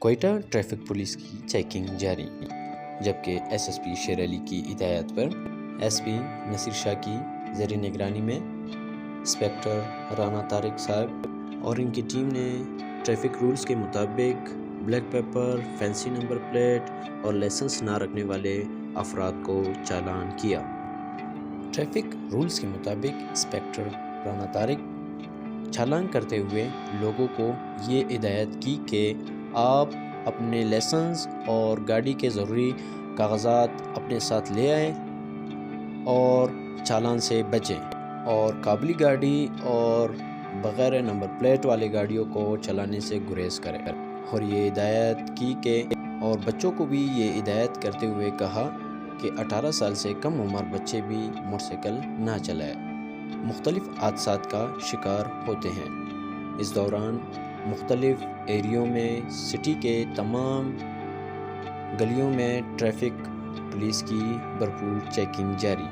Quetta traffic police کی checking جاری، جبکہ ایس ایس پی شیر علی کی ہدایت پر ایس پی نصیر شاہ کی زیر نگرانی میں انسپیکٹر رانا طارق صاحب اور ان کی ٹیم نے ٹریفک رولز کے مطابق black paper, fancy number plate اور لائسنس نہ رکھنے والے افراد کو چالان کیا۔ ٹریفک رولز کے مطابق انسپیکٹر رانا طارق چالان کرتے ہوئے لوگوں کو یہ ہدایت کی کہ آپ اپنے لائسنس اور گاڑی کے ضروری کاغذات اپنے ساتھ لے آئیں اور چالان سے بچیں، اور قابلی گاڑی اور بغیر نمبر پلیٹ والی گاڑیوں کو چلانے سے گریز کریں، اور یہ ہدایت کی کہ اور بچوں کو بھی یہ ہدایت کرتے ہوئے کہا کہ 18 سال سے کم عمر بچے بھی موٹر سائیکل نہ چلائیں، مختلف حادثات کا شکار ہوتے ہیں۔ اس دوران مختلف ایریوں میں سٹی کے تمام گلیوں میں ٹریفک پولیس کی بھرپور چیکنگ جاری۔